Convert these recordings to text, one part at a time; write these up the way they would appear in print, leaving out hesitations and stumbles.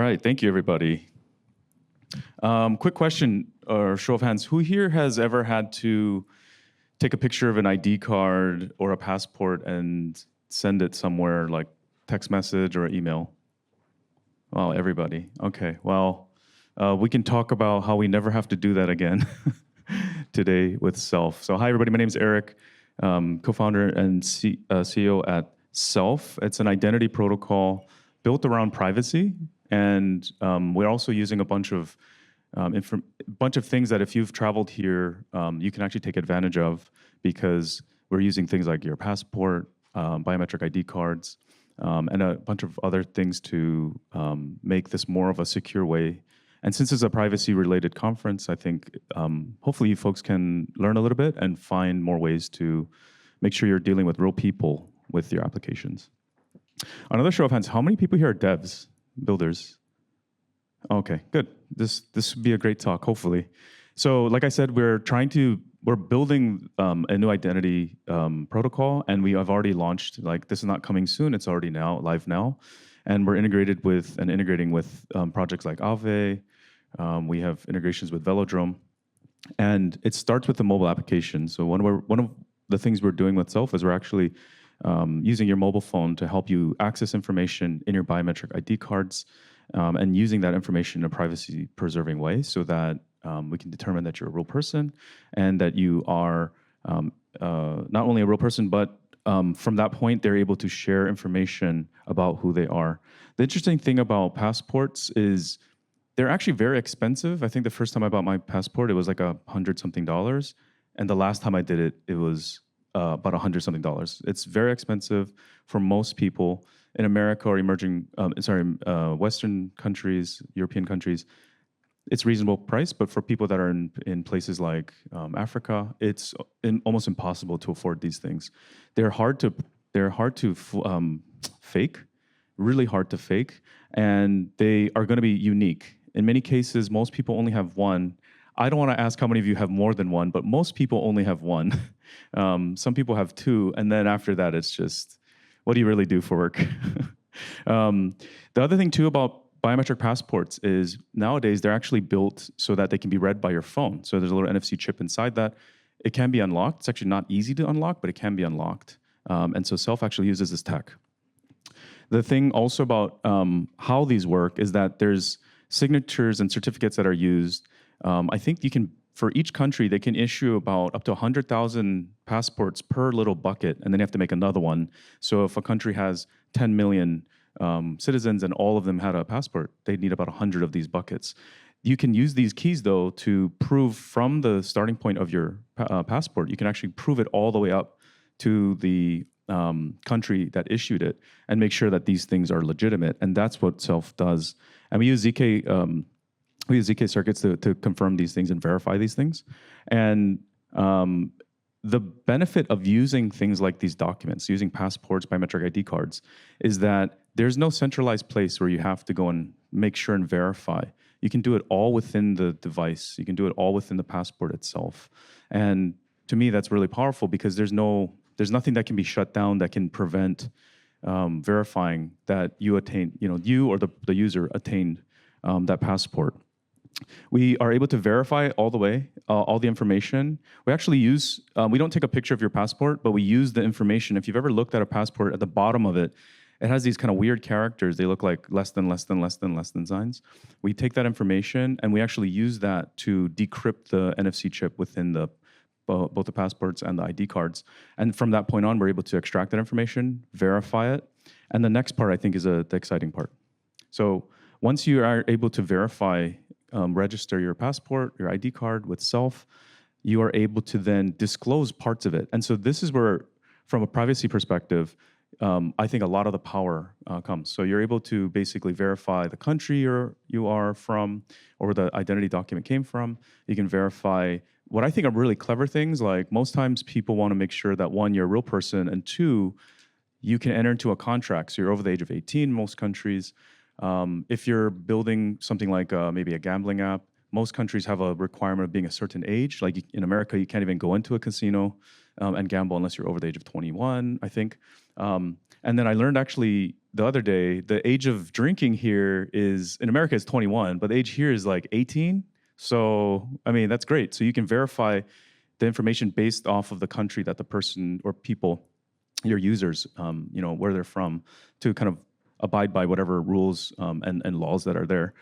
All right, thank you, everybody. Quick question or show of hands. Who here has ever had to take a picture of an ID card or a passport and send it somewhere, like text message or email? Wow, everybody. Okay, well, we can talk about how we never have to do that again today with Self. So hi, everybody. My name is Eric, co-founder and CEO at Self. It's an identity protocol built around privacy. And we're also using a bunch of things that if you've traveled here, you can actually take advantage of, because we're using things like your passport, biometric ID cards, and a bunch of other things to make this more of a secure way. And since it's a privacy-related conference, I think hopefully you folks can learn a little bit and find more ways to make sure you're dealing with real people with your applications. Another show of hands, how many people here are devs? Builders. Okay, good. This would be a great talk, hopefully. So, like I said, we're building a new identity protocol, and we have already launched. Like, this is not coming soon; it's already live now, and we're integrating with projects like Aave. We have integrations with Velodrome, and it starts with the mobile application. So one of the things we're doing with Self is we're actually using your mobile phone to help you access information in your biometric ID cards, and using that information in a privacy-preserving way so that we can determine that you're a real person and that you are not only a real person, but from that point, they're able to share information about who they are. The interesting thing about passports is they're actually very expensive. I think the first time I bought my passport, it was like $100-something. And the last time I did it, it was about $100-something. It's very expensive for most people in America or Western countries, European countries. It's reasonable price, but for people that are in places like Africa, it's almost impossible to afford these things. They're hard to fake, really hard to fake, and they are going to be unique. In many cases, most people only have one. I don't want to ask how many of you have more than one, but most people only have one. Some people have two, and then after that, it's just, what do you really do for work? The other thing, too, about biometric passports is nowadays they're actually built so that they can be read by your phone. So there's a little NFC chip inside that. It can be unlocked. It's actually not easy to unlock, but it can be unlocked. And so Self actually uses this tech. The thing also about how these work is that there's signatures and certificates that are used. I think you can, for each country, they can issue about up to 100,000 passports per little bucket, and then you have to make another one. So if a country has 10 million citizens and all of them had a passport, they'd need about 100 of these buckets. You can use these keys, though, to prove from the starting point of your passport. You can actually prove it all the way up to the country that issued it and make sure that these things are legitimate. And that's what Self does. And we use ZK circuits to confirm these things and verify these things. And the benefit of using things like these documents, using passports, biometric ID cards, is that there's no centralized place where you have to go and make sure and verify. You can do it all within the device. You can do it all within the passport itself. And to me, that's really powerful, because there's nothing that can be shut down that can prevent verifying that you or the user attained that passport. We are able to verify all the way, all the information. We actually use, we don't take a picture of your passport, but we use the information. If you've ever looked at a passport, at the bottom of it, it has these kind of weird characters. They look like less than signs. We take that information and we actually use that to decrypt the NFC chip within both the passports and the ID cards. And from that point on, we're able to extract that information, verify it. And the next part, I think, is the exciting part. So once you are able to verify, register your passport, your ID card with Self, you are able to then disclose parts of it. And so this is where, from a privacy perspective, I think a lot of the power comes. So you're able to basically verify the country you are from, or where the identity document came from. You can verify what I think are really clever things, like most times people want to make sure that, one, you're a real person, and two, you can enter into a contract. So you're over the age of 18 in most countries. If you're building something like maybe a gambling app, most countries have a requirement of being a certain age. Like in America, you can't even go into a casino and gamble unless you're over the age of 21, I think. And then I learned actually the other day, the age of drinking here is, in America, it's 21, but the age here is like 18. So, I mean, that's great. So you can verify the information based off of the country that the person or people, your users, where they're from, to kind of abide by whatever rules and laws that are there.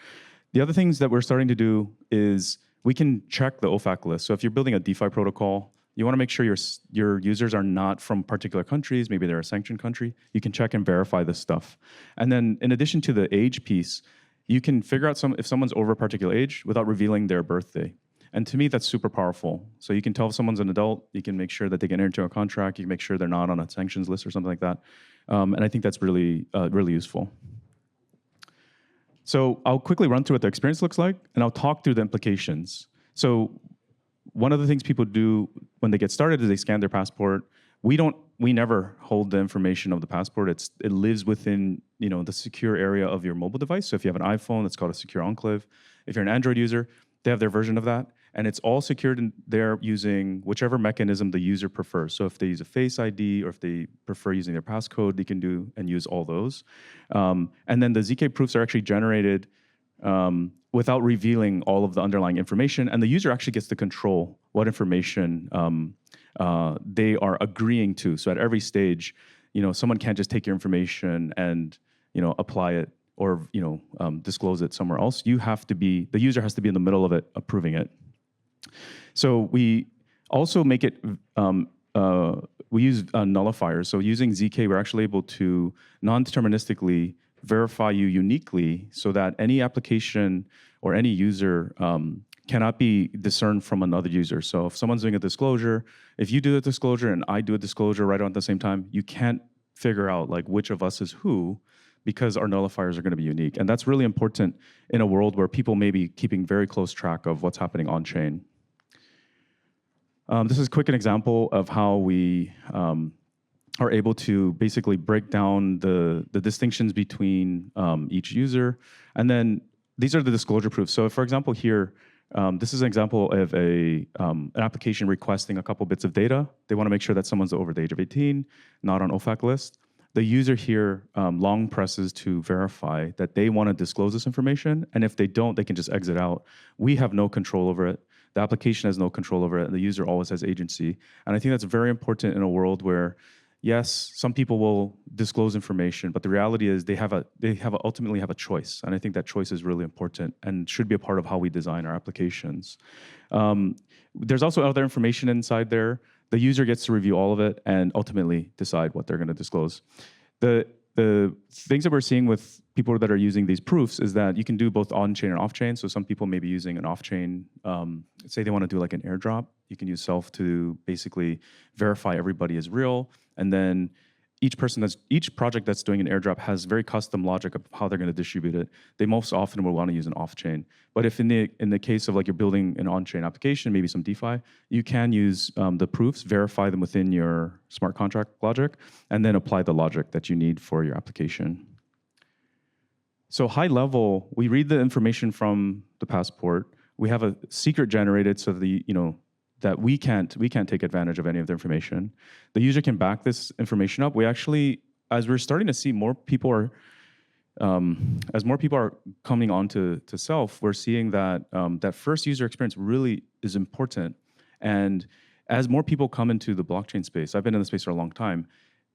The other things that we're starting to do is we can check the OFAC list. So if you're building a DeFi protocol, you want to make sure your users are not from particular countries. Maybe they're a sanctioned country. You can check and verify this stuff. And then in addition to the age piece, you can figure out if someone's over a particular age without revealing their birthday. And to me, that's super powerful. So you can tell if someone's an adult, you can make sure that they can enter into a contract, you can make sure they're not on a sanctions list or something like that. And I think that's really, really useful. So I'll quickly run through what the experience looks like, and I'll talk through the implications. So one of the things people do when they get started is they scan their passport. We never hold the information of the passport. It lives within the secure area of your mobile device. So if you have an iPhone, it's called a secure enclave. If you're an Android user, they have their version of that, and it's all secured in there using whichever mechanism the user prefers. So if they use a Face ID or if they prefer using their passcode, they can do and use all those. And then the ZK proofs are actually generated without revealing all of the underlying information, and the user actually gets to control what information they are agreeing to. So at every stage, someone can't just take your information and apply it or disclose it somewhere else. The user has to be in the middle of it, approving it. So we also make it, we use nullifiers. So using ZK, we're actually able to non-deterministically verify you uniquely so that any application or any user cannot be discerned from another user. So if someone's doing a disclosure, if you do a disclosure and I do a disclosure right on at the same time, you can't figure out like which of us is who, because our nullifiers are going to be unique. And that's really important in a world where people may be keeping very close track of what's happening on chain. This is a quick example of how we are able to basically break down the distinctions between each user. And then these are the disclosure proofs. So for example, here, this is an example of an application requesting a couple bits of data. They want to make sure that someone's over the age of 18, not on OFAC list. The user here long presses to verify that they want to disclose this information, and if they don't, they can just exit out. We have no control over it. The application has no control over it, and the user always has agency. And I think that's very important in a world where, yes, some people will disclose information, but the reality is they ultimately have a choice, and I think that choice is really important and should be a part of how we design our applications. There's also other information inside there. The user gets to review all of it and ultimately decide what they're going to disclose. The things that we're seeing with people that are using these proofs is that you can do both on-chain and off-chain. So some people may be using an off-chain, say they want to do like an airdrop. You can use Self to basically verify everybody is real, and then each project that's doing an airdrop has very custom logic of how they're going to distribute it. They most often will want to use an off-chain. But if in the case of like you're building an on-chain application, maybe some DeFi, you can use the proofs, verify them within your smart contract logic, and then apply the logic that you need for your application. So high level, we read the information from the passport. We have a secret generated so that we can't take advantage of any of the information. The user can back this information up. We actually, as we're starting to see more people are, as more people are coming on to Self, we're seeing that that first user experience really is important. And as more people come into the blockchain space, I've been in the space for a long time,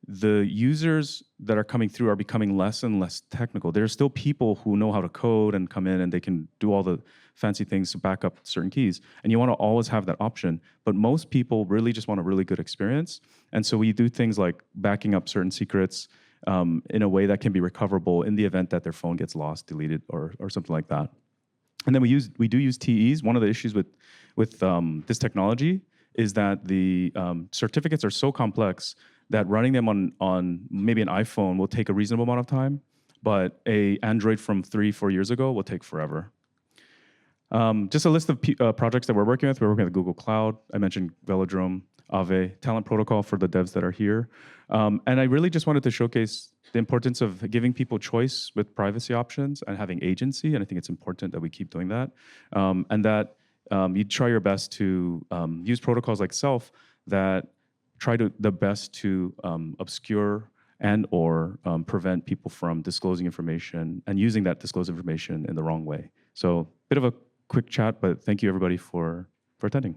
the users that are coming through are becoming less and less technical. There are still people who know how to code and come in and they can do all the fancy things to back up certain keys. And you want to always have that option. But most people really just want a really good experience. And so we do things like backing up certain secrets in a way that can be recoverable in the event that their phone gets lost, deleted, or something like that. And then we do use TEs. One of the issues with this technology is that the certificates are so complex that running them on maybe an iPhone will take a reasonable amount of time, but a Android from 3-4 years ago will take forever. Just a list of projects that we're working with. We're working with Google Cloud. I mentioned Velodrome, Aave, Talent Protocol for the devs that are here. And I really just wanted to showcase the importance of giving people choice with privacy options and having agency. And I think it's important that we keep doing that. And that you try your best to use protocols like Self that try the best to obscure and or prevent people from disclosing information and using that disclosed information in the wrong way. So bit of a quick chat, but thank you everybody for attending.